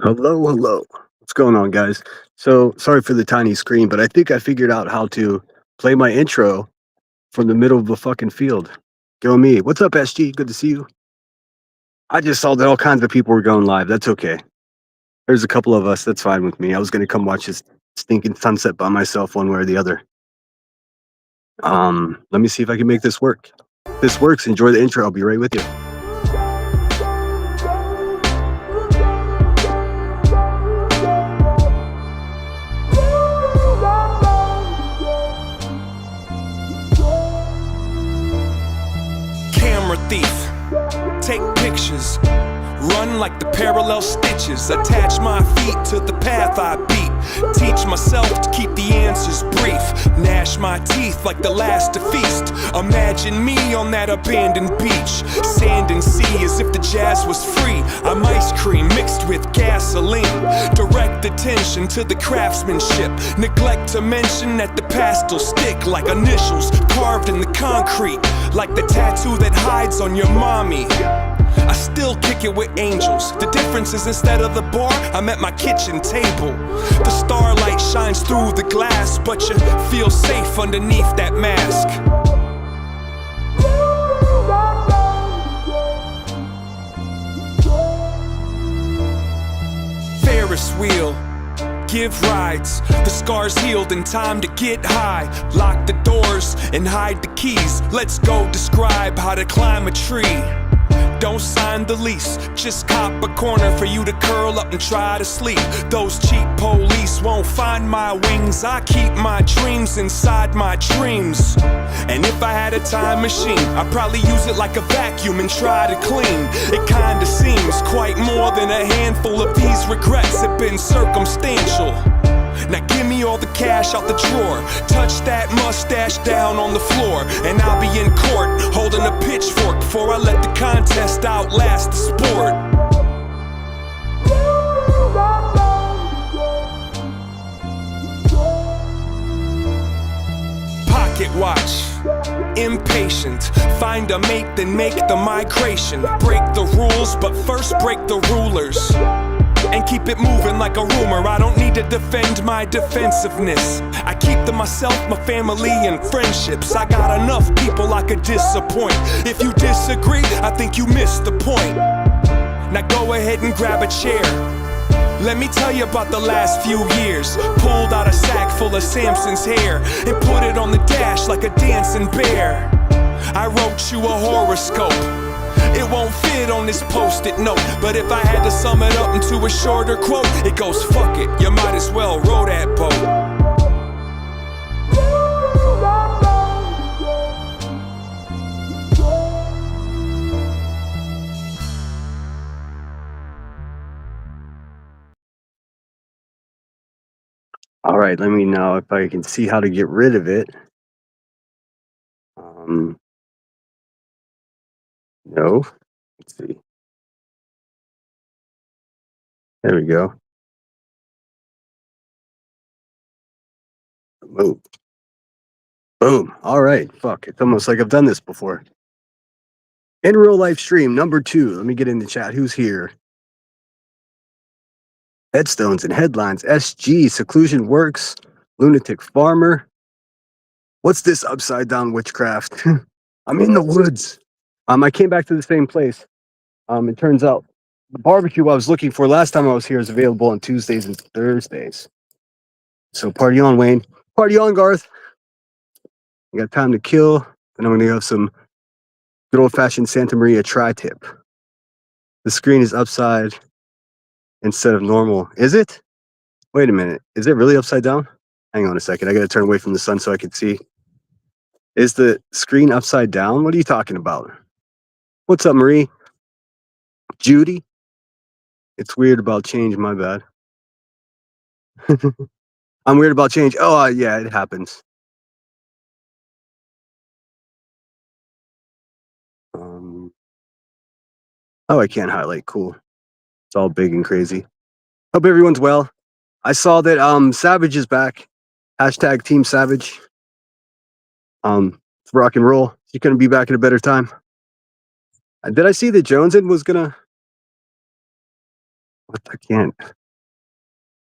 Hello, hello. What's going on, guys? So, sorry for the tiny screen, but I think I figured out how to play my intro from the middle of a fucking field. Go me. What's up, SG? Good to see you. I just saw that all kinds of people were going live. That's okay. There's a couple of us. That's fine with me. I was going to come watch this stinking sunset by myself, one way or the other. Let me see if I can make this work. If this works, enjoy the intro. I'll be right with you. Camera thief, take pictures, run like the parallel stitches, attach my feet to the path I beat, teach myself to keep the answers brief, gnash my teeth like the last to feast. Imagine me on that abandoned beach, sand and sea as if the jazz was free. I'm ice cream mixed with gasoline, direct attention to the craftsmanship, neglect to mention that the past will stick like initials carved in the concrete, like the tattoo that hides on your mommy. I still kick it with angels. The difference is instead of the bar, I'm at my kitchen table. The starlight shines through the glass, but you feel safe underneath that mask. Ferris wheel, give rides. The scars healed in time to get high. Lock the doors and hide the keys. Let's go describe how to climb a tree. Don't sign the lease, just cop a corner for you to curl up and try to sleep. Those cheap police won't find my wings. I keep my dreams inside my dreams. And if I had a time machine, I'd probably use it like a vacuum and try to clean. It kinda seems quite more than a handful of these regrets have been circumstantial. Now give me all the cash out the drawer, touch that mustache down on the floor, and I'll be in court holding a pitchfork before I let the contest outlast the sport. Pocket watch, impatient, find a mate then make the migration. Break the rules but first break the rulers, and keep it moving like a rumor. I don't need to defend my defensiveness. I keep to myself, my family, and friendships. I got enough people I could disappoint. If you disagree, I think you missed the point. Now go ahead and grab a chair. Let me tell you about the last few years. Pulled out a sack full of Samson's hair and put it on the dash like a dancing bear. I wrote you a horoscope. It won't fit on this post-it note, but if I had to sum it up into a shorter quote, it goes, fuck it, you might as well row that boat. All right, let me know if I can see how to get rid of it. No. Let's see. There we go. Boom. Boom. All right. Fuck. It's almost like I've done this before. In real life stream number 2. Let me get in the chat. Who's here? Headstones and headlines. SG. Seclusion works. Lunatic farmer. What's this upside down witchcraft? I'm in the woods. I came back to the same place. It turns out the barbecue I was looking for last time I was here is available on Tuesdays and Thursdays. So party on, Wayne. Party on, Garth. I got time to kill. And I'm going to have some good old-fashioned Santa Maria tri-tip. The screen is upside instead of normal. Is it? Wait a minute. Is it really upside down? Hang on a second. I got to turn away from the sun so I can see. Is the screen upside down? What are you talking about? What's up, Marie? Judy? It's weird about change, my bad. I'm weird about change. Oh, yeah, it happens. Oh, I can't highlight. Cool. It's all big and crazy. Hope everyone's well. I saw that Savage is back. Hashtag Team Savage. It's rock and roll. He's gonna be back at a better time. Did I see that Joneson was gonna What? I can't.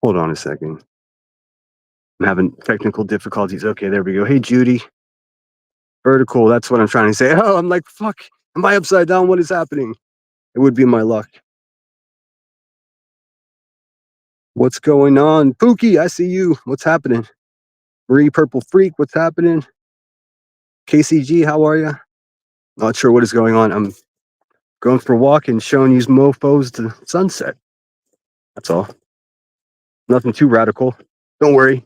Hold on a second. I'm having technical difficulties. Okay, there we go. Hey, Judy. Vertical. That's what I'm trying to say. Oh, I'm like, fuck. Am I upside down? What is happening? It would be my luck. What's going on? Pookie, I see you. What's happening? Marie Purple Freak, what's happening? KCG, how are you? Not sure what is going on. I'm going for a walk and showing these mofos the sunset. That's all. Nothing too radical. Don't worry.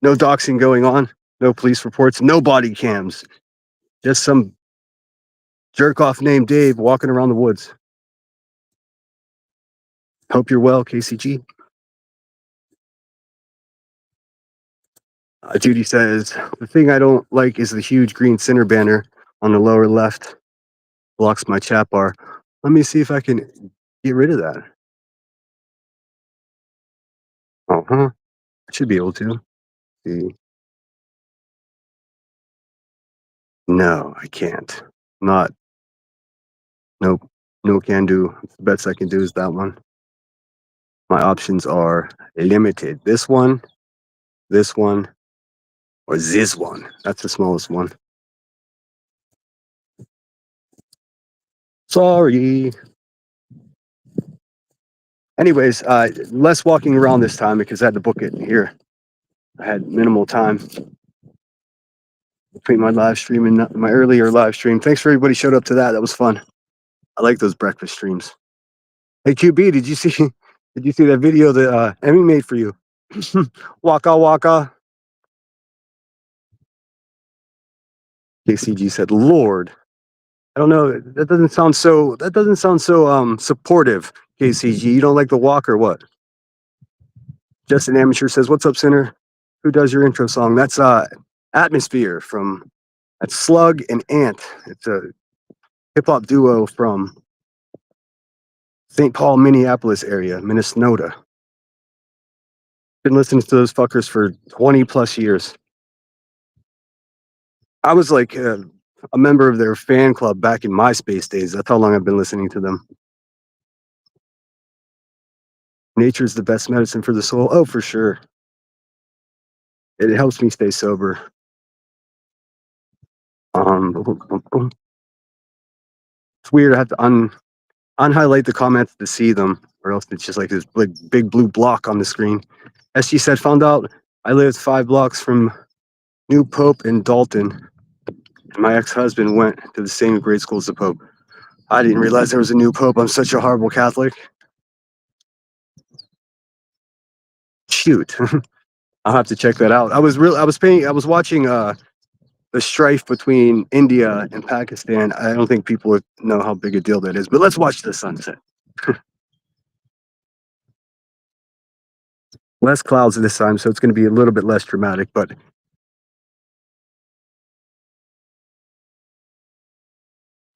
No doxing going on. No police reports. No body cams. Just some jerk off named Dave walking around the woods. Hope you're well, KCG. Judy says, the thing I don't like is the huge green center banner on the lower left. Blocks my chat bar. Let me see if I can get rid of that. I should be able to. See. No, I can't. Not. Nope. No can do. The best I can do is that one. My options are limited. This one, or this one. That's the smallest one. Sorry. Anyways, less walking around this time because I had to book it here. I had minimal time between my live stream and my earlier live stream. Thanks for everybody showed up to that. That was fun. I like those breakfast streams. Hey QB, did you see that video that Emmy made for you? Waka waka. KCG said, "Lord." I don't know. That doesn't sound so. Supportive. KCG, you don't like the walk or what? Justin Amateur says, "What's up, Sinner? Who does your intro song?" That's Atmosphere from that's Slug and Ant. It's a hip hop duo from St. Paul, Minneapolis area, Minnesota. Been listening to those fuckers for 20 plus years. I was like a member of their fan club back in MySpace days. That's how long I've been listening to them. Nature's the best medicine for the soul. Oh, for sure. It helps me stay sober. It's weird. I have to unhighlight the comments to see them, or else it's just like this big blue block on the screen. SG said, found out I lived 5 blocks from New Pope in Dalton, and my ex-husband went to the same grade school as the Pope. I didn't realize there was a New Pope. I'm such a horrible Catholic. Shoot. I'll have to check that out. I was watching the strife between India and Pakistan. I don't think people know how big a deal that is, but let's watch the sunset. Less clouds this time, so it's going to be a little bit less dramatic, but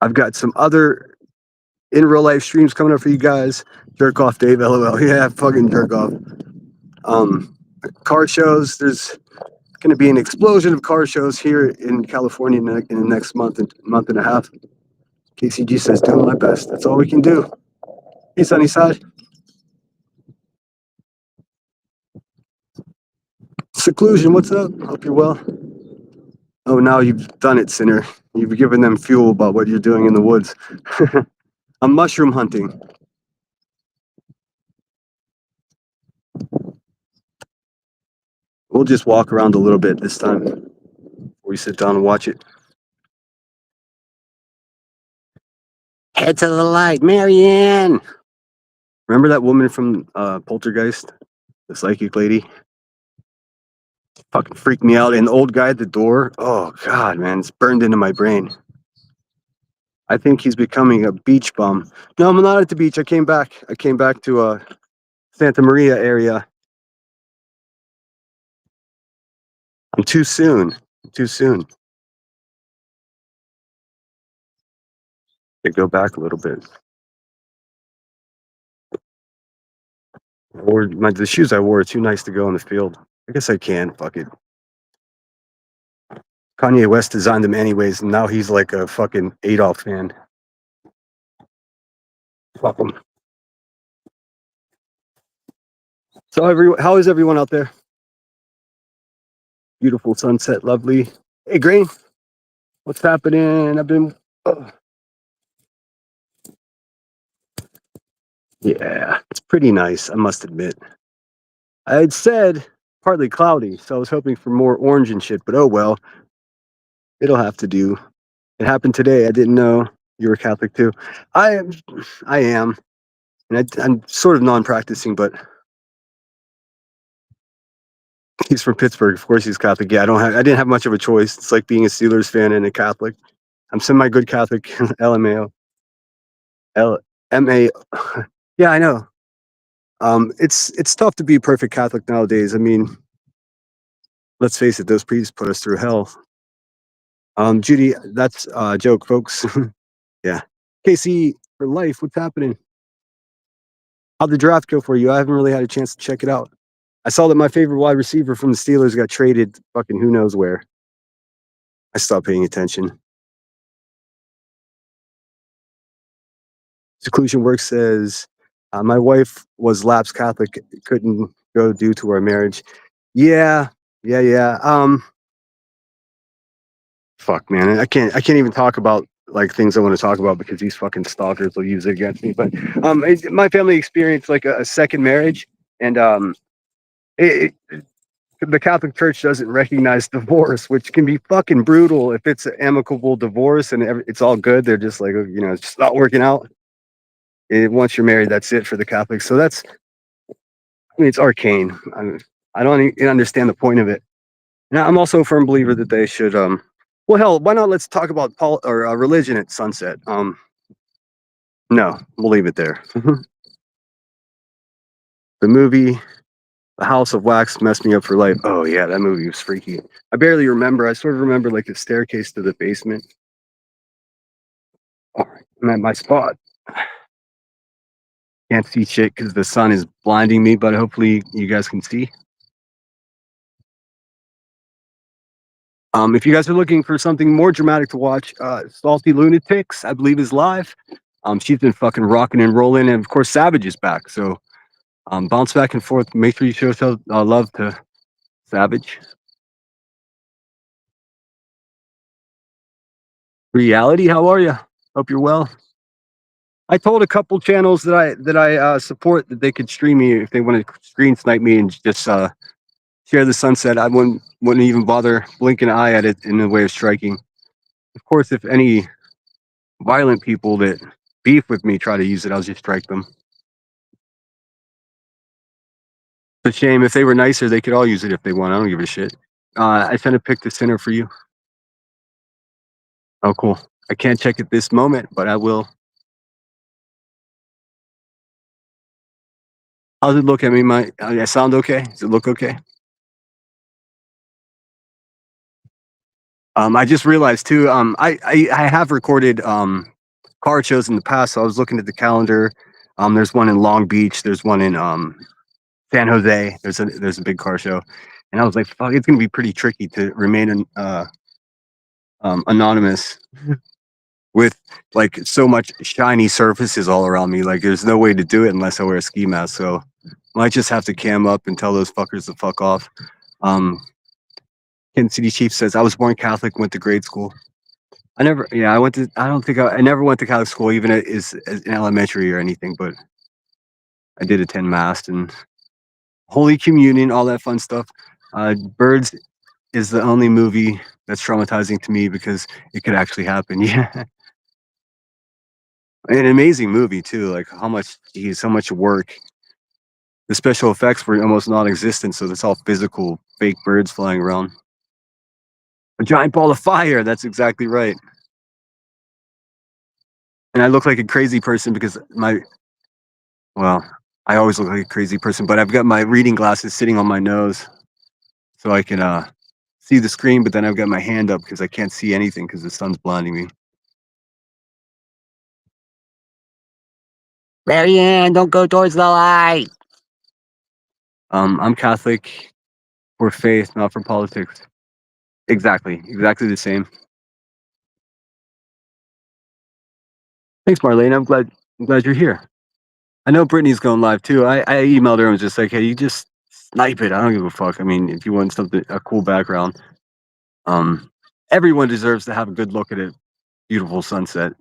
I've got some other in real life streams coming up for you guys. Jerk off Dave, LOL. Yeah, fucking jerk off. Car shows. There's going to be an explosion of car shows here in California in the next month and a half. KCG says, doing my best. That's all we can do. Hey, Sunnyside. Seclusion, what's up? Hope you're well. Oh, now you've done it, Sinner. You've given them fuel about what you're doing in the woods. I'm mushroom hunting. We'll just walk around a little bit this time before we sit down and watch it. Head to the light, Marianne. Remember that woman from Poltergeist? The psychic lady? Fucking freaked me out. And the old guy at the door. Oh, God, man. It's burned into my brain. I think he's becoming a beach bum. No, I'm not at the beach. I came back to Santa Maria area. I'm too soon. I go back a little bit. Or the shoes I wore are too nice to go in the field. I guess I can. Fuck it. Kanye West designed them anyways, and now he's like a fucking Adolf fan. Fuck him. So, how is everyone out there? Beautiful sunset, lovely. Hey, Grain, what's happening? Oh, yeah, it's pretty nice, I must admit. I had said partly cloudy, so I was hoping for more orange and shit, but oh well, it'll have to do. It happened today. I didn't know you were Catholic too. I am, I am, and I'm sort of non-practicing, but he's from Pittsburgh. Of course, he's Catholic. Yeah, I didn't have much of a choice. It's like being a Steelers fan and a Catholic. I'm semi-good Catholic. LMAO. LMA. Yeah, I know. It's tough to be a perfect Catholic nowadays. I mean, let's face it, those priests put us through hell. Judy, that's a joke, folks. Yeah. Casey, for life, what's happening? How'd the draft go for you? I haven't really had a chance to check it out. I saw that my favorite wide receiver from the Steelers got traded fucking who knows where. I stopped paying attention. Seclusion Work says, my wife was lapsed Catholic, couldn't go due to our marriage. Yeah, yeah. Fuck, man, I can't even talk about like things I want to talk about because these fucking stalkers will use it against me. But my family experienced like a second marriage, and the Catholic Church doesn't recognize divorce, which can be fucking brutal if it's an amicable divorce and it's all good. They're just like, it's just not working out. Once you're married, that's it for the Catholics. So it's arcane. I don't even understand the point of it. Now, I'm also a firm believer that they should, well, hell, why not? Let's talk about religion at sunset. No, we'll leave it there. The movie, The House of Wax, messed me up for life. Oh yeah, that movie was freaky. I barely remember. I sort of remember like the staircase to the basement. All right, I'm at my spot. Can't see shit because the sun is blinding me, but hopefully you guys can see. If you guys are looking for something more dramatic to watch, Salty Lunatics, I believe, is live. She's been fucking rocking and rolling, and of course, Savage is back. So bounce back and forth. Make sure you show some love to Savage. Reality, how are you? Hope you're well. I told a couple channels that I support that they could stream me if they want to screen snipe me and just share the sunset. I wouldn't even bother blinking an eye at it in the way of striking. Of course, if any violent people that beef with me try to use it, I'll just strike them. It's a shame. If they were nicer, they could all use it if they want. I don't give a shit. I sent a pic to Center for you. Oh, cool. I can't check it this moment, but I will. How's it look? I mean, I sound okay? Does it look okay? I just realized too. I have recorded car shows in the past. So I was looking at the calendar. There's one in Long Beach. There's one in San Jose. There's a big car show, and I was like, fuck, it's gonna be pretty tricky to remain anonymous with like so much shiny surfaces all around me. Like, there's no way to do it unless I wear a ski mask. So might just have to cam up and tell those fuckers to fuck off. Kansas City Chief says, I was born Catholic, went to grade school. I never, yeah, I never went to Catholic school, even as in elementary or anything, but I did attend Mass and Holy Communion, all that fun stuff. Birds is the only movie that's traumatizing to me because it could actually happen. Yeah. An amazing movie too, like so much work. The special effects were almost non-existent, so it's all physical, fake birds flying around. A giant ball of fire. That's exactly right. And I look like a crazy person because well, I always look like a crazy person, but I've got my reading glasses sitting on my nose so I can see the screen, but then I've got my hand up because I can't see anything because the sun's blinding me. Marianne, don't go towards the light. I'm Catholic for faith, not for politics. Exactly the same. Thanks, Marlene. I'm glad you're here. I know Brittany's going live too. I emailed her and was just like, hey, you just snipe it. I don't give a fuck. I mean, if you want something a cool background, um, everyone deserves to have a good look at a beautiful sunset.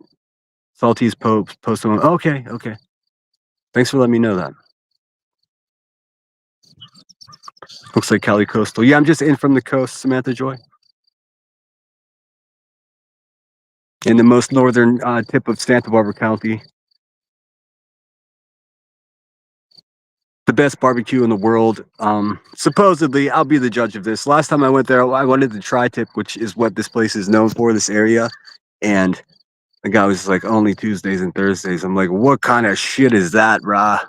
Salty's post on. Okay, okay. Thanks for letting me know that. Looks like Cali Coastal. Yeah, I'm just in from the coast, Samantha Joy, in the most northern tip of Santa Barbara County. The best barbecue in the world. Supposedly, I'll be the judge of this. Last time I went there, I wanted the tri-tip, which is what this place is known for, this area. And the guy was like, only Tuesdays and Thursdays. I'm like, what kind of shit is that, brah?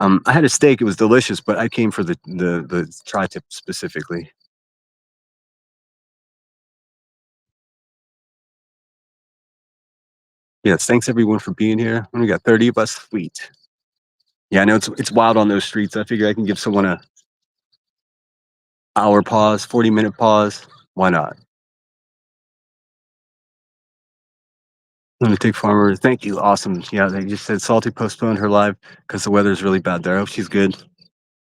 I had a steak. It was delicious, but I came for the tri-tip specifically. Yes, thanks everyone for being here. We got 30 of us. Sweet. Yeah, I know it's wild on those streets. I figure I can give someone a hour pause, 40-minute pause. Why not? Lunatic Farmer, thank you. Awesome. Yeah, they just said Salty postponed her live because the weather's really bad there. I hope she's good.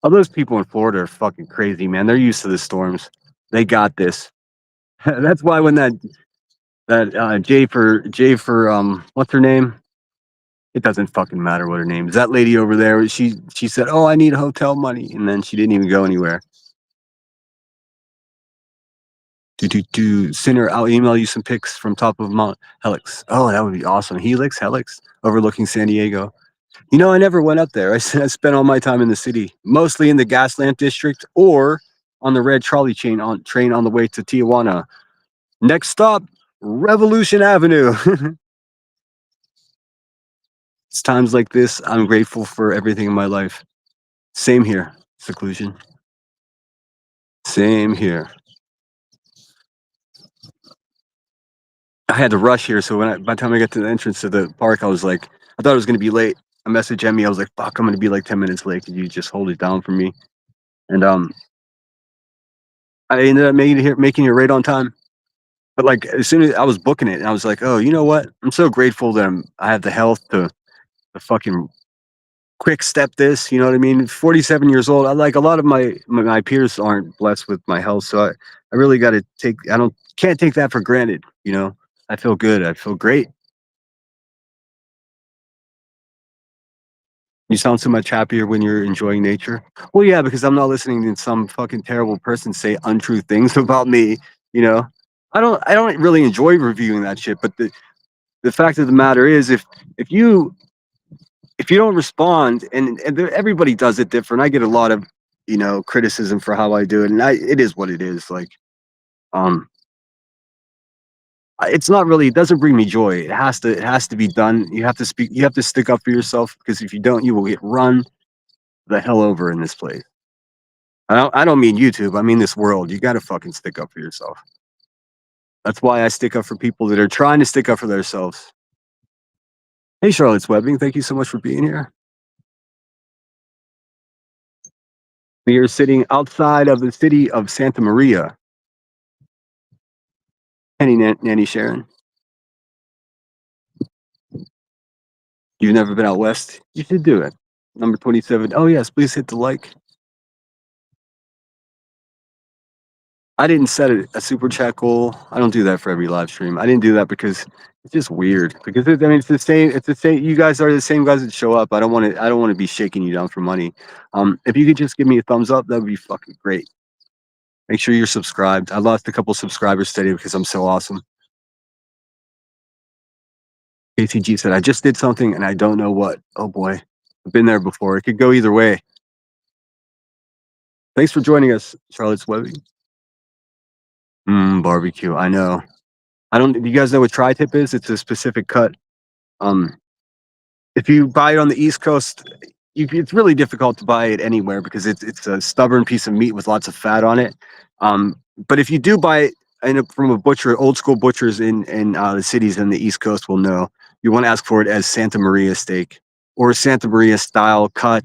All those people in Florida are fucking crazy, man. They're used to the storms. They got this. That's why when that Jay for what's her name? It doesn't fucking matter what her name is. That lady over there, she said, "Oh, I need hotel money," and then she didn't even go anywhere. Do Sinner, I'll email you some pics from top of Mount Helix. Oh, that would be awesome. Helix, overlooking San Diego. You know, I never went up there. I spent all my time in the city, mostly in the Gaslamp district or on the red trolley train on the way to Tijuana. Next stop, Revolution Avenue. It's times like this I'm grateful for everything in my life. Same here, seclusion. Same here. I had to rush here, so by the time I got to the entrance to the park, I was like, I thought it was gonna be late. A message at me, I was like, "Fuck, I'm gonna be like 10 minutes late. Could you just hold it down for me?" And I ended up making it right on time. But like as soon as I was booking it, I was like, "Oh, you know what? I'm so grateful that I have the health to fucking quick step this." You know what I mean? 47 years old. I like a lot of my peers aren't blessed with my health, so I really got to take. I don't can't take that for granted. You know, I feel good. I feel great. You sound so much happier when you're enjoying nature. Well, yeah, because I'm not listening to some fucking terrible person say untrue things about me. You know, I don't really enjoy reviewing that shit. But the fact of the matter is, if you if you don't respond, and everybody does it different. I get a lot of criticism for how I do it, and it is what it is. Like, um, it's not really. It doesn't bring me joy. It has to be done. You have to speak. You have to stick up for yourself because if you don't, you will get run the hell over in this place. I don't mean YouTube. I mean this world. You got to fucking stick up for yourself. That's why I stick up for people that are trying to stick up for themselves. Hey, Charlotte's Webbing, thank you so much for being here. We are sitting outside of the city of Santa Maria. Nanny Sharon, you've never been out west? You should do it. Number 27. Oh, yes, please hit the like. I didn't set a super chat goal. I don't do that for every live stream. I didn't do that because it's just weird. Because I mean, it's the same. It's the same. You guys are the same guys that show up. I don't want to. I don't want to be shaking you down for money. If you could just give me a thumbs up, that would be fucking great. Make sure you're subscribed. I lost a couple subscribers today because I'm so awesome. KTG said, I just did something and I don't know what. Oh boy, I've been there before. It could go either way. Thanks for joining us, Charlotte's Webbing. Barbecue. I know. I don't. Do you guys know what tri-tip is? It's a specific cut. Um, if you buy it on the East Coast, it's really difficult to buy it anywhere because it's a stubborn piece of meat with lots of fat on it. But if you do buy it from a butcher, old school butchers in the cities in the East Coast will know. You want to ask for it as Santa Maria steak or Santa Maria style cut.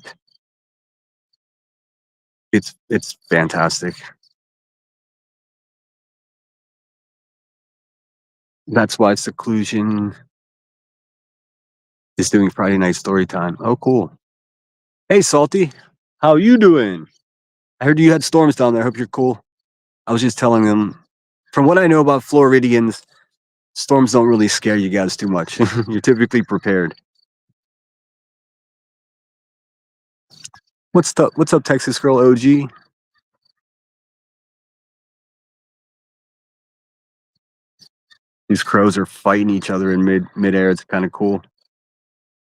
It's fantastic. That's why seclusion is doing Friday night story time. Oh, cool. Hey, Salty. How you doing? I heard you had storms down there. I hope you're cool. I was just telling them, from what I know about Floridians, storms don't really scare you guys too much. You're typically prepared. What's up, Texas Girl OG? These crows are fighting each other in midair. It's kind of cool.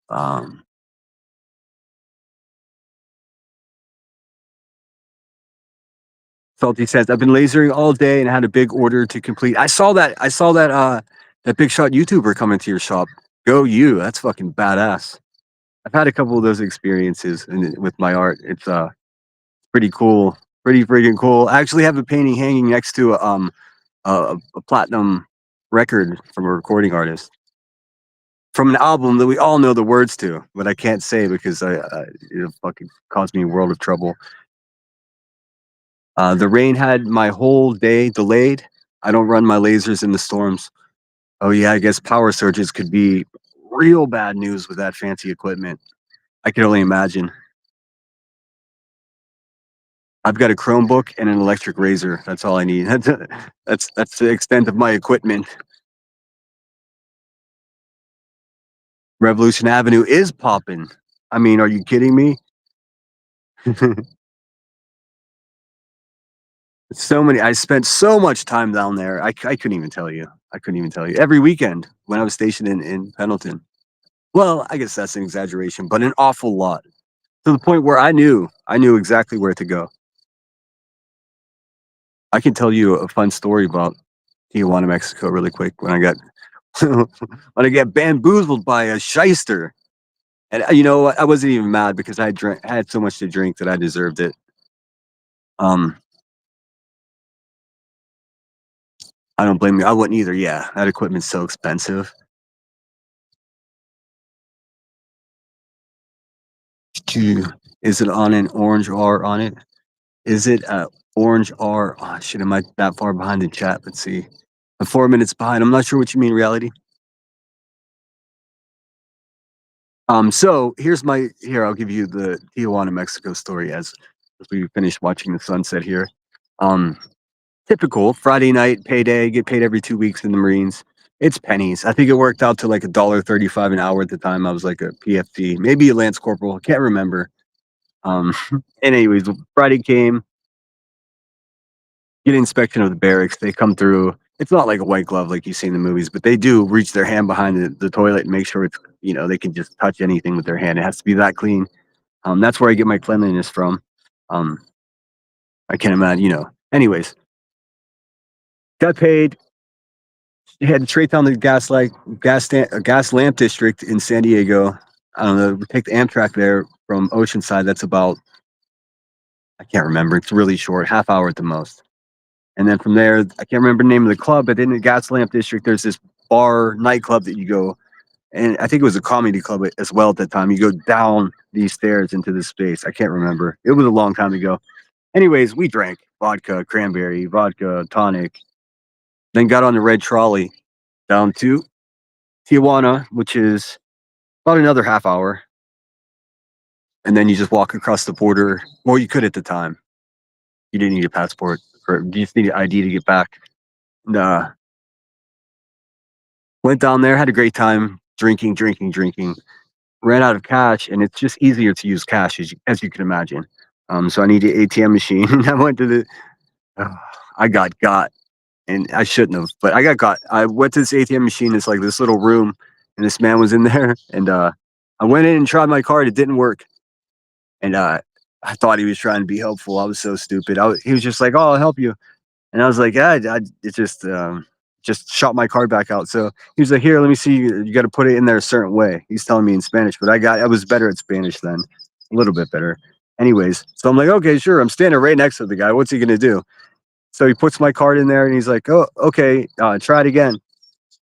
Um, Salty says, I've been lasering all day and had a big order to complete. I saw that. That big shot YouTuber coming to your shop. Go you. That's fucking badass. I've had a couple of those experiences with my art. It's pretty cool. Pretty freaking cool. I actually have a painting hanging next to a platinum record from a recording artist from an album that we all know the words to, but I can't say because it'll fucking cause me a world of trouble. The rain had my whole day delayed. I don't run my lasers in the storms. Oh yeah, I guess power surges could be real bad news with that fancy equipment. I can only imagine. I've got a Chromebook and an electric razor. That's all I need. That's the extent of my equipment. Revolution Avenue is popping. I mean, are you kidding me? So many. I spent so much time down there. I couldn't even tell you. I couldn't even tell you. Every weekend when I was stationed in Pendleton. Well, I guess that's an exaggeration, but an awful lot. To the point where I knew exactly where to go. I can tell you a fun story about Tijuana, Mexico, really quick. When I got when I got bamboozled by a shyster, and you know what? I wasn't even mad because I had so much to drink that I deserved it. Um, I don't blame you. I wouldn't either. Yeah, that equipment's so expensive. Is it on an orange R on it? Is it a orange R? Oh shit, am I that far behind the chat? Let's see. I'm 4 minutes behind. I'm not sure what you mean, reality. So here I'll give you the Tijuana, Mexico story as we finish watching the sunset here. Um, Typical Friday night payday, get paid every 2 weeks in the Marines. It's pennies. I think it worked out to like $1.35 an hour at the time. I was like a PFT, maybe a Lance Corporal. I can't remember. And anyways, Friday came, get inspection of the barracks. They come through. It's not like a white glove like you see in the movies, but they do reach their hand behind the toilet and make sure it's, they can just touch anything with their hand. It has to be that clean. That's where I get my cleanliness from. Um, I can't imagine, Anyways, got paid. Headed straight down the gas lamp district in San Diego. I don't know. We take the Amtrak there from Oceanside. That's about, I can't remember. It's really short, half hour at the most. And then from there, I can't remember the name of the club, but in the gas lamp district, there's this bar nightclub that you go, and I think it was a comedy club as well at that time. You go down these stairs into this space. I can't remember. It was a long time ago. Anyways, we drank vodka, cranberry, vodka, tonic, then got on the red trolley down to Tijuana, which is about another half hour. And then you just walk across the border. Well, you could at the time. You didn't need a passport, or you just need an ID to get back. And, went down there, had a great time drinking. Ran out of cash, and it's just easier to use cash as you can imagine. So I needed an ATM machine, and I went to I got, and I shouldn't have, but I got. I went to this ATM machine. It's like this little room, and this man was in there, and I went in and tried my card. It didn't work, and I thought he was trying to be helpful. I was so stupid. He was just like, "Oh, I'll help you," and I was like, "Yeah, it just shot my card back out." So he was like, "Here, let me see. You got to put it in there a certain way." He's telling me in Spanish, but I was better at Spanish then, a little bit better. Anyways, so I'm like, "Okay, sure." I'm standing right next to the guy. What's he gonna do? So he puts my card in there, and he's like, "Oh, okay, try it again."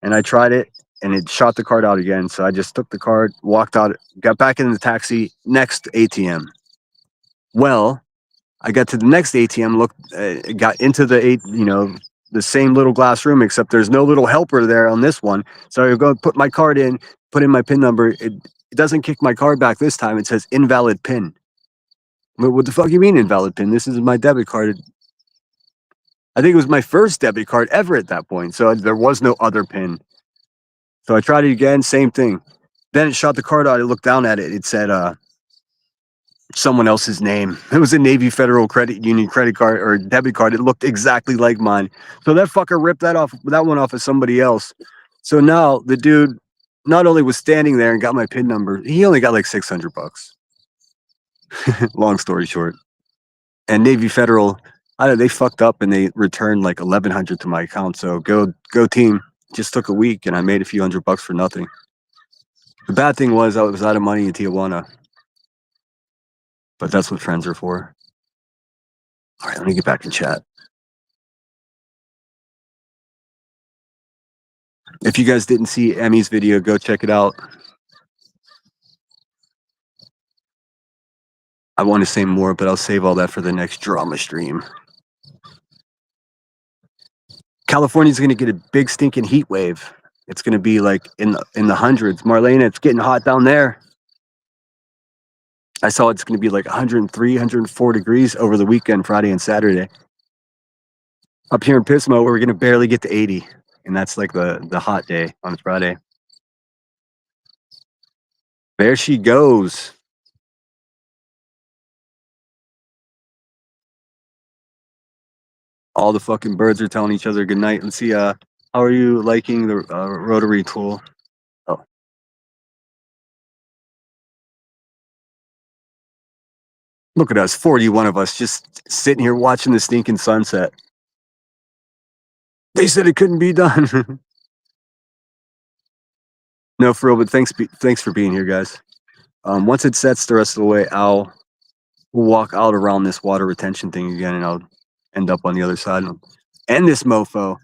And I tried it, and it shot the card out again. So I just took the card, walked out, got back in the taxi, next ATM. Well, I got to the next ATM, got into the same little glass room, except there's no little helper there on this one. So I go put my card in, put in my PIN number. It doesn't kick my card back this time. It says invalid PIN. What the fuck you mean invalid pin? This is my debit card. I think it was my first debit card ever at that point, so there was no other pin. So I tried it again, same thing. Then it shot the card out. I looked down at it. It said someone else's name. It was a Navy Federal Credit Union credit card or debit card. It looked exactly like mine. So that fucker ripped that one off of somebody else. So now the dude not only was standing there and got my PIN number, he only got like $600. Long story short. And Navy Federal, they fucked up and they returned like $1,100 to my account. So go team. Just took a week and I made a few $100 for nothing. The bad thing was I was out of money in Tijuana. But that's what friends are for. All right, let me get back in chat. If you guys didn't see Emmy's video, go check it out. I want to say more, but I'll save all that for the next drama stream. California's going to get a big stinking heat wave. It's going to be like in the hundreds. Marlena, it's getting hot down there. I saw it's going to be like 103, 104 degrees over the weekend, Friday and Saturday. Up here in Pismo, we're going to barely get to 80. And that's like the hot day on Friday. There she goes. All the fucking birds are telling each other good night. Let's see, how are you liking the rotary tool? Oh. Look at us, 41 of us just sitting here watching the stinking sunset. They said it couldn't be done. No, for real, but thanks for being here, guys. Once it sets the rest of the way, we'll walk out around this water retention thing again, and I'll end up on the other side. And this mofo.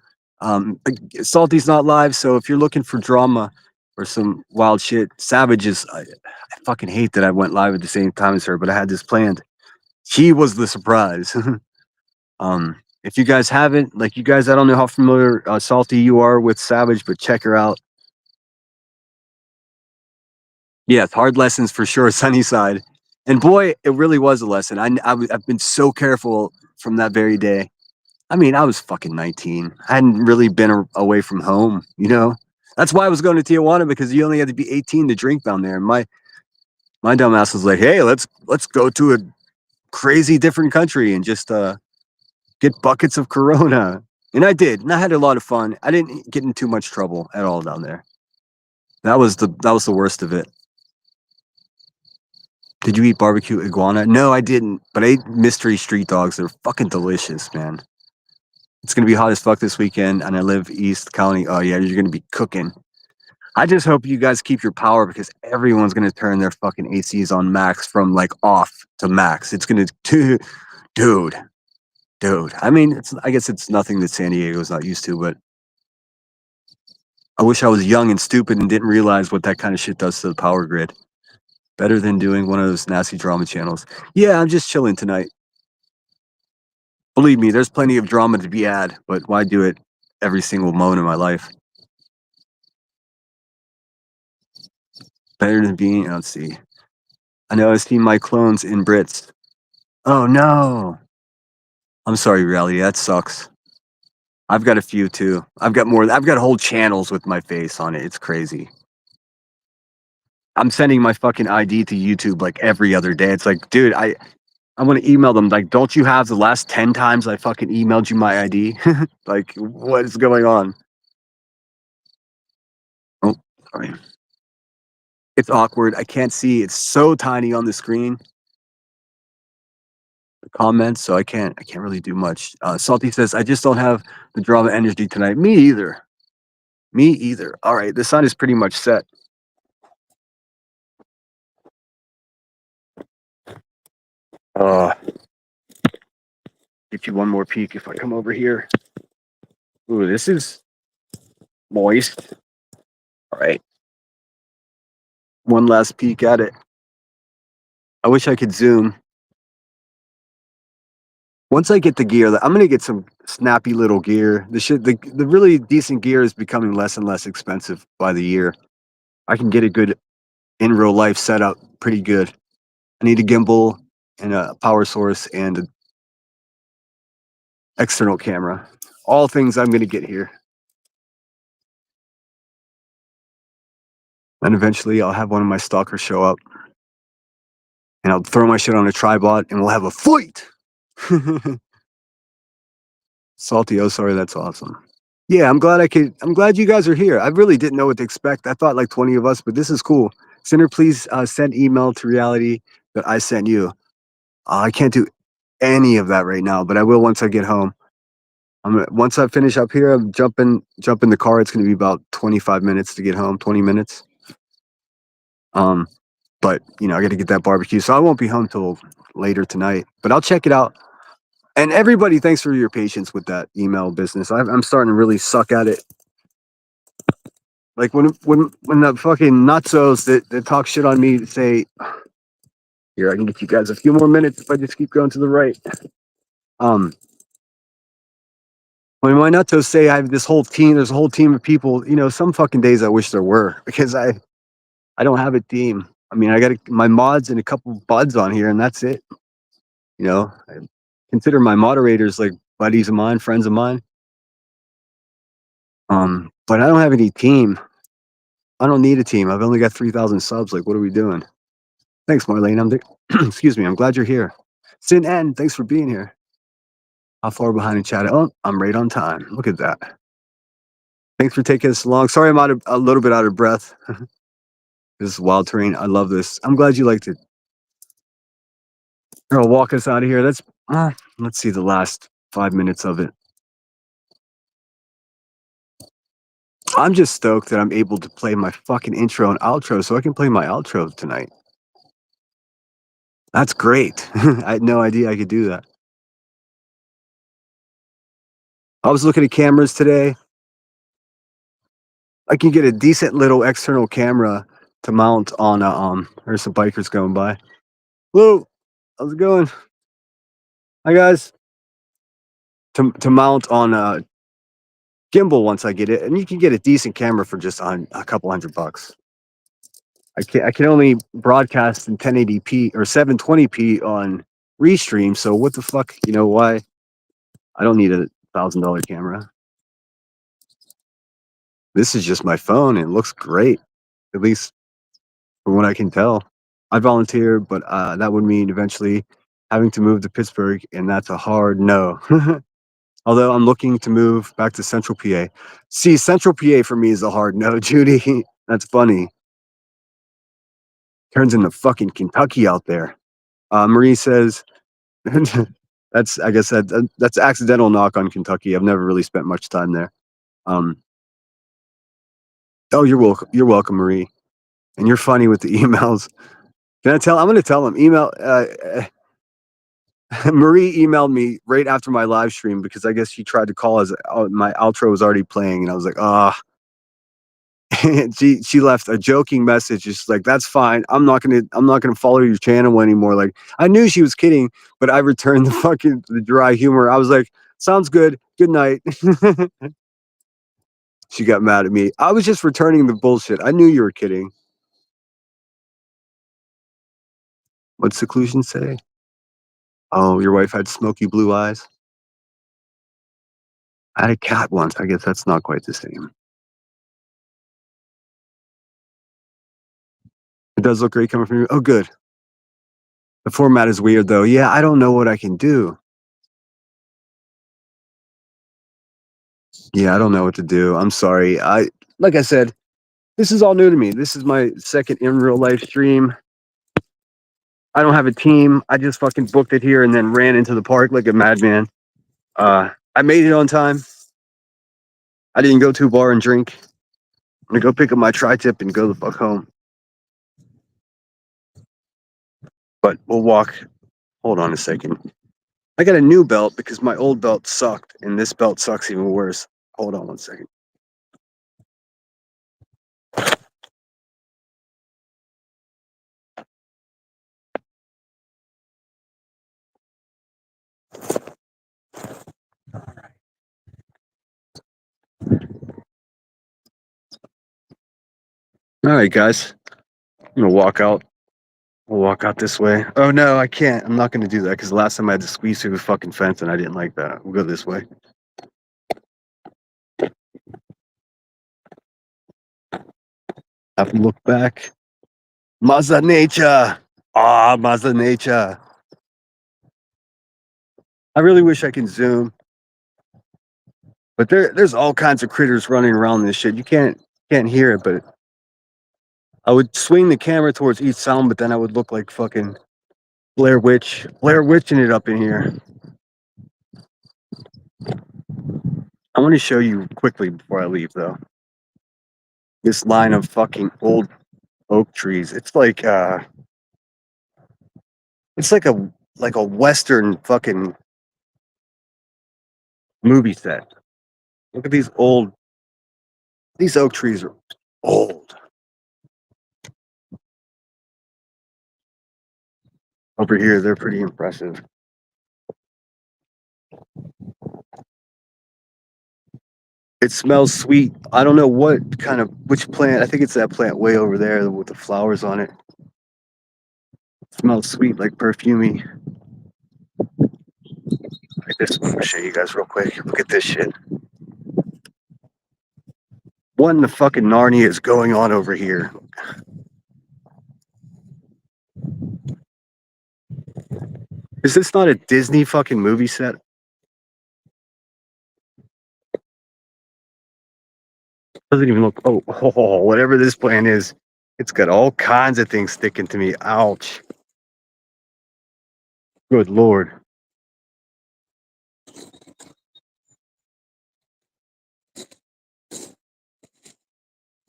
Salty's not live, so if you're looking for drama or some wild shit, Savage is. I fucking hate that I went live at the same time as her, but I had this planned. She was the surprise. If you guys haven't, like you guys, I don't know how familiar Salty you are with Savage, but check her out. Yes, hard lessons for sure, Sunnyside. And boy, it really was a lesson. I've been so careful from that very day. I mean, I was fucking 19. I hadn't really been away from home, you know? That's why I was going to Tijuana, because you only had to be 18 to drink down there. And my dumb ass was like, hey, let's go to a crazy different country and just get buckets of Corona. And I did. And I had a lot of fun. I didn't get in too much trouble at all down there. That was the worst of it. Did you eat barbecue iguana? No, I didn't. But I ate mystery street dogs. They're fucking delicious, man. It's going to be hot as fuck this weekend, and I live East County. Oh, yeah, you're going to be cooking. I just hope you guys keep your power, because everyone's going to turn their fucking ACs on max from, like, off to max. It's going to... Dude. I mean, I guess it's nothing that San Diego's not used to, but I wish I was young and stupid and didn't realize what that kind of shit does to the power grid. Better than doing one of those nasty drama channels. Yeah, I'm just chilling tonight. Believe me, there's plenty of drama to be had, but why do it every single moment of my life? Better than being, let's see. I know I've seen my clones in Brits. Oh no. I'm sorry, reality, that sucks. I've got a few too. I've got whole channels with my face on it. It's crazy. I'm sending my fucking ID to YouTube like every other day. It's like, dude, I want to email them. Like, don't you have the last 10 times I fucking emailed you my ID? Like, what is going on? Oh, sorry. It's awkward. I can't see. It's so tiny on the screen. The comments, so I can't really do much. Salty says, I just don't have the drama energy tonight. Me either. All right, the sun is pretty much set. Get you one more peek if I come over here. Ooh, this is moist. All right. One last peek at it. I wish I could zoom. Once I get the gear, I'm gonna get some snappy little gear. The really decent gear is becoming less and less expensive by the year. I can get a good in real life setup pretty good. I need a gimbal. and a power source and an external camera. All things I'm going to get here. And eventually I'll have one of my stalkers show up and I'll throw my shit on a tripod and we'll have a fight. Salty, oh sorry, that's awesome. Yeah, I'm glad you guys are here. I really didn't know what to expect. I thought like 20 of us, but this is cool. Sender, please send email to reality that I sent you. I can't do any of that right now, but I will once I get home. Once I finish up here, I'm jump in the car. It's going to be about 25 minutes to get home, 20 minutes. But you know, I got to get that barbecue, so I won't be home till later tonight. But I'll check it out. And everybody, thanks for your patience with that email business. I'm starting to really suck at it. Like when the fucking nutzos that talk shit on me say, "Here, I can get you guys a few more minutes if I just keep going to the right." When my nutzos say I have this whole team, there's a whole team of people. You know, some fucking days I wish there were because I don't have a team. I mean, I got my mods and a couple buds on here, and that's it. You know, I consider my moderators like buddies of mine, friends of mine. But I don't have any team. I don't need a team. I've only got 3,000 subs. Like, what are we doing? Thanks, Marlene. Excuse me. I'm glad you're here. Sin N, thanks for being here. How far behind in chat? Oh, I'm right on time. Look at that. Thanks for taking us along. Sorry, I'm a little bit out of breath. This is wild terrain. I love this. I'm glad you liked it. I'll walk us out of here. Let's see the last 5 minutes of it. I'm just stoked that I'm able to play my fucking intro and outro so I can play my outro tonight. That's great. I had no idea I could do that. I was looking at cameras today. I can get a decent little external camera to mount on a there's some bikers going by. Whoa, how's it going? Hi guys. To mount on a gimbal once I get it, and you can get a decent camera for just on a couple $100. I can only broadcast in 1080p or 720p on Restream, so what the fuck, you know why? I don't need a $1,000 camera. This is just my phone and it looks great, at least from what I can tell. I volunteer, but that would mean eventually having to move to Pittsburgh, and that's a hard no. Although I'm looking to move back to Central PA. See, Central PA for me is a hard no, Judy. That's funny. Turns into fucking Kentucky out there. Marie says, I guess that's accidental knock on Kentucky. I've never really spent much time there. Oh, you're welcome. You're welcome, Marie. And you're funny with the emails. I'm going to tell them. Marie emailed me right after my live stream because I guess she tried to call as my outro was already playing, and I was like, she left a joking message. Just like, that's fine. I'm not gonna follow your channel anymore. Like, I knew she was kidding, but I returned the dry humor. I was like, sounds good. Good night. She got mad at me. I was just returning the bullshit. I knew you were kidding. What's seclusion say? Oh, your wife had smoky blue eyes. I had a cat once. I guess that's not quite the same. It does look great coming from you. Oh, good. The format is weird, though. Yeah, I don't know what I can do. Yeah, I don't know what to do. I'm sorry. Like I said, this is all new to me. This is my second in real life stream. I don't have a team. I just fucking booked it here and then ran into the park like a madman. I made it on time. I didn't go to a bar and drink. I'm gonna go pick up my tri-tip and go the fuck home. But we'll walk. Hold on a second. I got a new belt because my old belt sucked, and this belt sucks even worse. Hold on one second. All right, guys. I'm gonna walk out We'll walk out this way. Oh no, I can't. I'm not gonna do that because the last time I had to squeeze through the fucking fence and I didn't like that. We'll go this way. Have to look back. Mother Nature. Ah, Mother Nature. I really wish I can zoom, but there's all kinds of critters running around this shit. You can't hear it, but I would swing the camera towards each sound, but then I would look like fucking Blair Witching it up in here. I want to show you quickly before I leave, though. This line of fucking old oak trees. It's like a Western fucking movie set. Look at these oak trees are old. Over here, they're pretty impressive. It smells sweet. I don't know which plant. I think it's that plant way over there with the flowers on it. It smells sweet, like perfumey. Like this one, I'll show you guys real quick. Look at this shit. What in the fucking Narnia is going on over here? Is this not a Disney fucking movie set? Doesn't even look. Oh, whatever this plant is, it's got all kinds of things sticking to me. Ouch. Good Lord.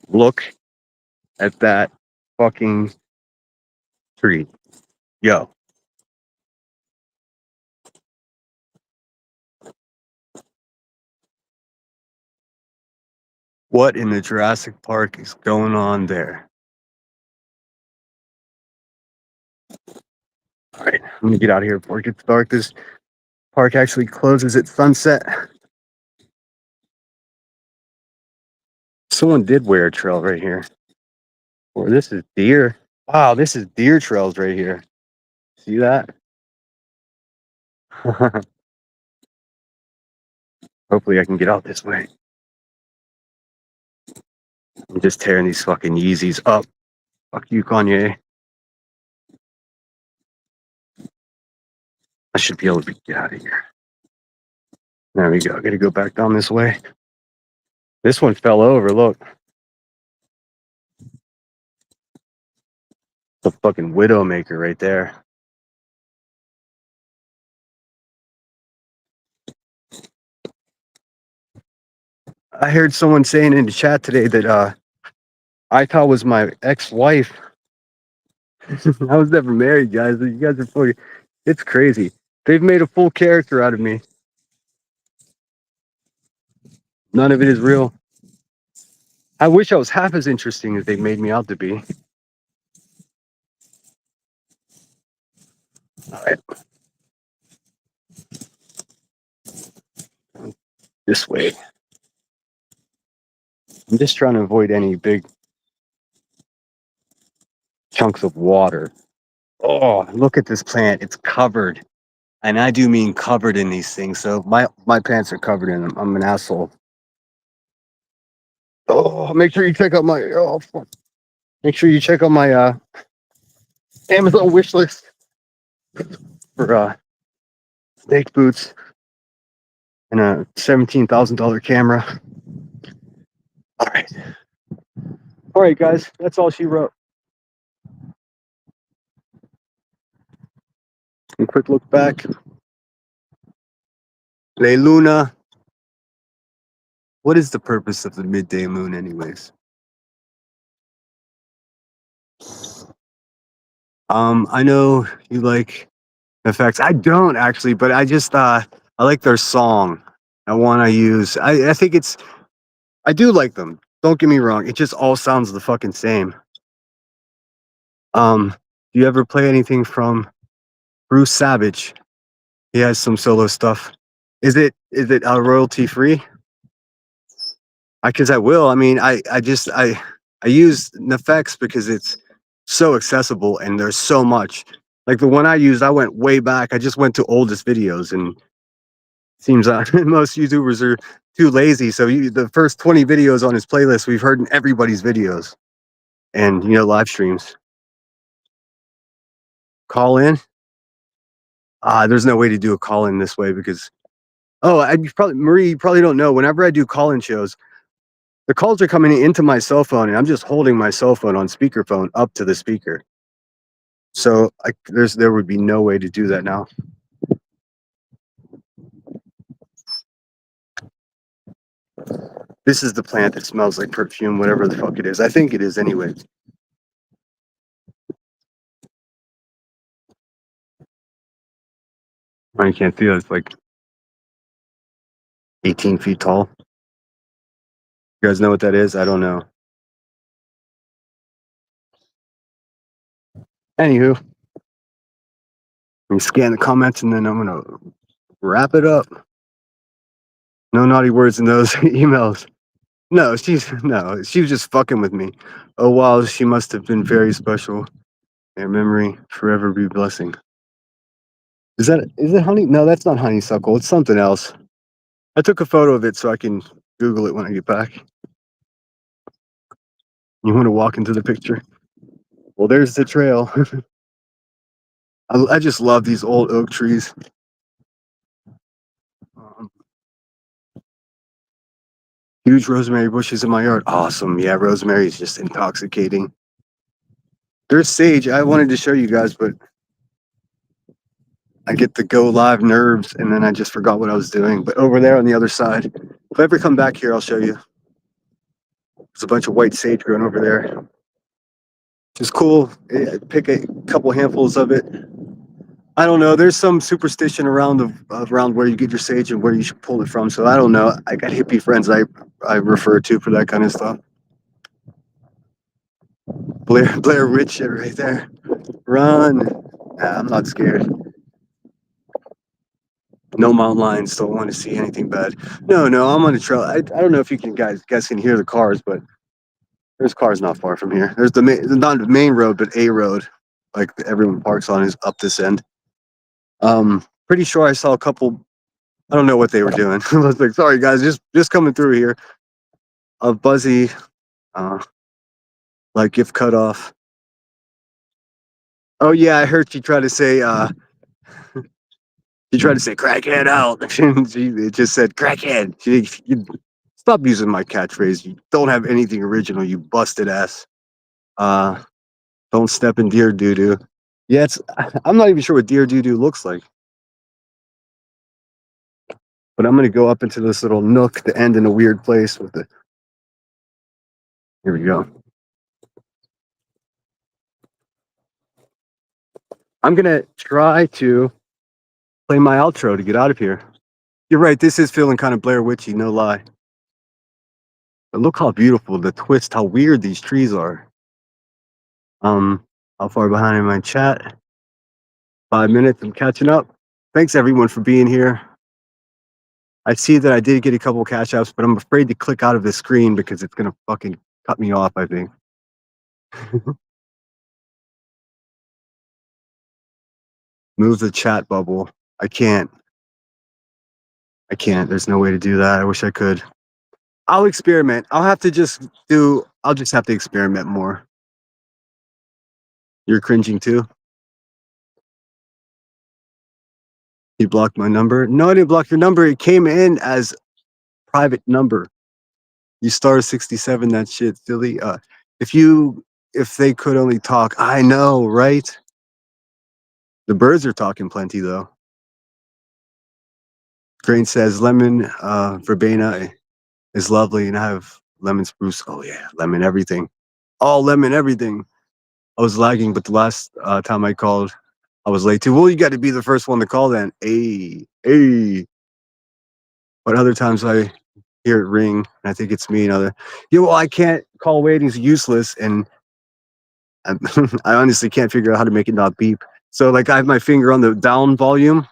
Look at that fucking tree. Yo. What in the Jurassic Park is going on there? All right, I'm gonna get out of here before it gets dark. This park actually closes at sunset. Someone did wear a trail right here. Or this is deer. Wow, this is deer trails right here. See that? Hopefully I can get out this way. I'm just tearing these fucking Yeezys up. Fuck you, Kanye. I should be able to get out of here. There we go. I gotta go back down this way. This one fell over, look. The fucking Widowmaker right there. I heard someone saying in the chat today that I thought was my ex-wife. I was never married, guys. You guys are fucking. It's crazy. They've made a full character out of me. None of it is real. I wish I was half as interesting as they made me out to be. All right. This way. I'm just trying to avoid any big chunks of water. Oh, look at this plant. It's covered. And I do mean covered in these things. So my pants are covered in them. I'm an asshole. Oh, make sure you check out my make sure you check out my Amazon wish list for snake boots and a $17,000 camera. All right, guys. That's all she wrote. A quick look back. Le Luna. What is the purpose of the midday moon, anyways? I know you like effects. I don't actually, but I just I like their song. I want to use. I think I do like them. Don't get me wrong. It just all sounds the fucking same. Do you ever play anything from Bruce Savage? He has some solo stuff. Is it royalty free? Because I will. I mean, I use Nefex because it's so accessible, and there's so much. Like the one I used, I went way back. I just went to oldest videos, and seems most YouTubers are too lazy. So the first 20 videos on his playlist, we've heard in everybody's videos, and live streams. Call in. There's no way to do a call in this way because Marie, you probably don't know. Whenever I do call in shows, the calls are coming into my cell phone, and I'm just holding my cell phone on speakerphone up to the speaker. So there would be no way to do that now. This is the plant that smells like perfume, whatever the fuck it is. I think it is anyway. You can't see it. It's like 18 feet tall. You guys know what that is? I don't know. Anywho, let me scan the comments and then I'm gonna wrap it up. No naughty words in those emails. No, she was just fucking with me. Oh wow, she must have been very special. Their memory forever be blessing. Is it honey? No, that's not honeysuckle. It's something else. I took a photo of it so I can Google it when I get back. You want to walk into the picture? Well, there's the trail. I just love these old oak trees. Huge rosemary bushes in my yard. Awesome. Yeah, rosemary is just intoxicating. There's sage. I wanted to show you guys, but I get the go live nerves and then I just forgot what I was doing. But over there on the other side, if I ever come back here, I'll show you. There's a bunch of white sage growing over there. It's cool. Pick a couple handfuls of it. I don't know. There's some superstition around where you get your sage and where you should pull it from. So I don't know. I got hippie friends I refer to for that kind of stuff. Blair Witch shit right there. Run. Nah, I'm not scared. No mountain lions. Don't want to see anything bad. No, I'm on a trail. I don't know if you guys can hear the cars, but there's cars not far from here. There's not the main road, but a road like everyone parks on is up this end. Pretty sure I saw a couple. I don't know what they were doing. I was like, sorry guys, just coming through here. A buzzy, like gift cutoff. Oh yeah, I heard she tried to say crackhead out. It just said crackhead. Stop using my catchphrase. You don't have anything original, you busted ass. Don't step in deer doo-doo. Yeah, I'm not even sure what deer doo-doo looks like. But I'm gonna go up into this little nook to end in a weird place with the. Here we go. I'm gonna try to play my outro to get out of here. You're right, this is feeling kind of Blair Witchy, no lie. But look how beautiful the twist, how weird these trees are. How far behind in my chat? 5 minutes, I'm catching up. Thanks everyone for being here. I see that I did get a couple cash apps, but I'm afraid to click out of this screen because it's gonna fucking cut me off, I think. Move the chat bubble. I can't. There's no way to do that. I wish I could. I'll experiment. I'll just have to experiment more. You're cringing too? You blocked my number? No, I didn't block your number. It came in as private number. You star 67, that shit, silly. If they could only talk, I know, right? The birds are talking plenty though. Grain says lemon verbena is lovely, and I have lemon spruce. Oh yeah, lemon everything. All lemon everything. I was lagging, but the last time I called, I was late too. Well, you got to be the first one to call then. Hey. But other times I hear it ring, and I think it's me. Well, I can't call waiting's useless, and I honestly can't figure out how to make it not beep. So like I have my finger on the down volume.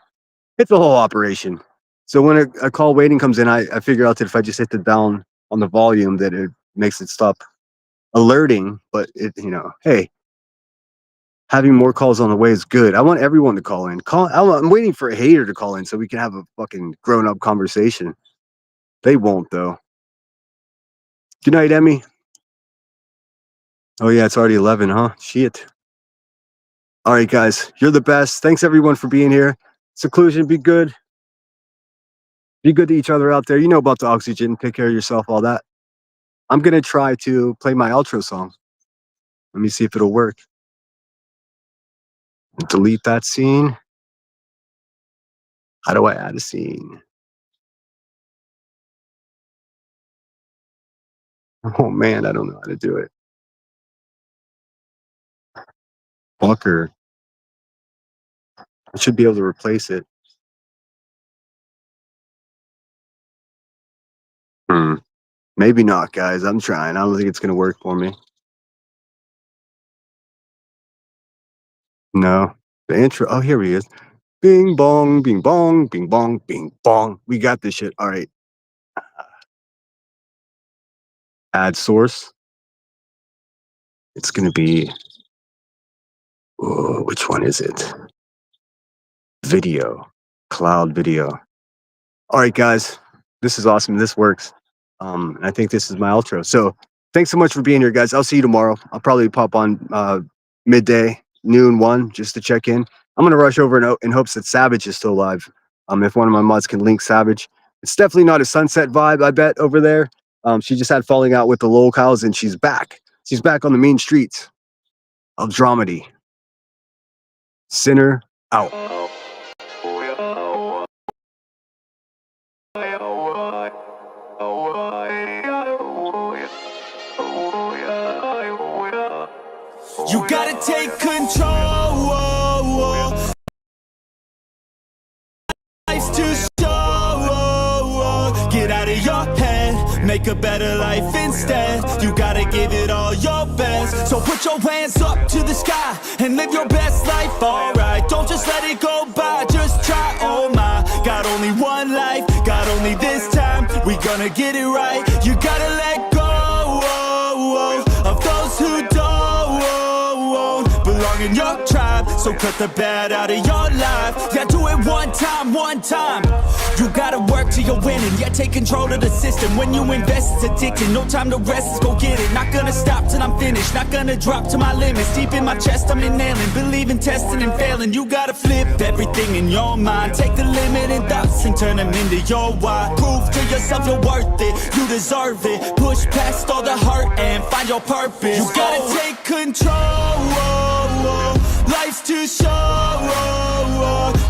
It's a whole operation. So when a call waiting comes in, I figure out that if I just hit the down on the volume, that it makes it stop alerting. But hey, Having more calls on the way is good. I want everyone to call in. I'm waiting for a hater to call in so we can have a fucking grown-up conversation. They won't, though. Good night, Emmy. Oh, yeah, it's already 11, huh? Shit. All right, guys, you're the best. Thanks, everyone, for being here. Seclusion, be good. Be good to each other out there. You know about the oxygen. Take care of yourself, all that. I'm going to try to play my outro song. Let me see if it'll work. Delete that scene. How do I add a scene? Oh, man, I don't know how to do it. Fucker. I should be able to replace it. Maybe not, guys. I'm trying. I don't think it's going to work for me. No. The intro. Oh, here he is. Bing bong, bing bong, bing bong, bing bong. We got this shit. All right. Add source. It's going to be. Oh, which one is it? Video. Cloud video. All right, guys. This is awesome. This works. And I think this is my outro. So thanks so much for being here, guys. I'll see you tomorrow. I'll probably pop on midday, noon, 1, just to check in. I'm going to rush over in hopes that Savage is still alive. If one of my mods can link Savage. It's definitely not a sunset vibe, I bet, over there. She just had falling out with the locals, and she's back. She's back on the main streets of Dramedy. Sinner out. You gotta take control. Life's too short. Get out of your head, make a better life instead. You gotta give it all your best. So put your hands up to the sky and live your best life, alright. Don't just let it go by, just try, oh my. Got only one life, got only this time. We gonna get it right. You gotta let go of those who don't belong in your tribe. So cut the bad out of your life. Yeah, do it one time, one time. You gotta work till you're winning. Yeah, take control of the system. When you invest, it's addicting. No time to rest, let's go get it. Not gonna stop till I'm finished. Not gonna drop to my limits. Deep in my chest, I'm inhaling. Believe in testing and failing. You gotta flip everything in your mind. Take the limiting thoughts and turn them into your why. Prove to yourself you're worth it. You deserve it. Push past all the hurt and find your purpose. You gotta take control. Life's too short.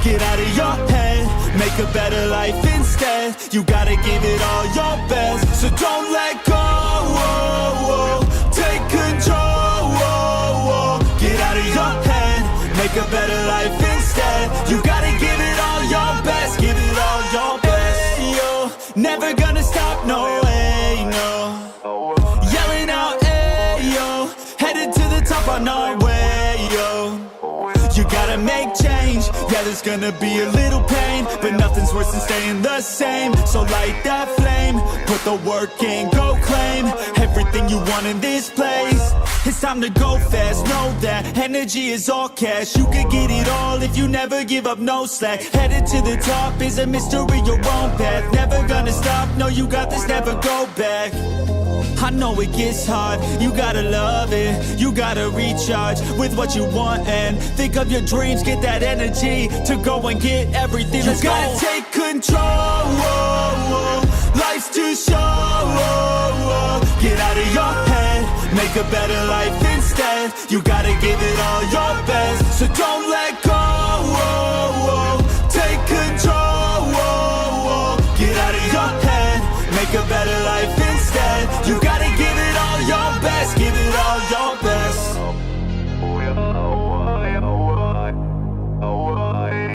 Get out of your head, make a better life instead. You gotta give it all your best. So don't let go. Take control. Get out of your head, make a better life instead. You gotta give it all your best. Give it all your best. Hey, yo, never gonna stop, no way, no. Yelling out, hey, yo, headed to the top on our way, yo. You gotta make change, yeah, there's gonna be a little pain, but nothing's worse than staying the same. So light that flame, put the work in, go claim everything you want in this place. It's time to go fast, know that energy is all cash. You could get it all if you never give up, no slack. Headed to the top is a mystery, your own path. Never gonna stop, no, you got this, never go back. I know it gets hard, you gotta love it. You gotta recharge with what you want and think of your dreams. Get that energy to go and get everything. You gotta take control. Life's too short. Get out of your head, make a better life instead. You gotta give it all your best. So don't let go.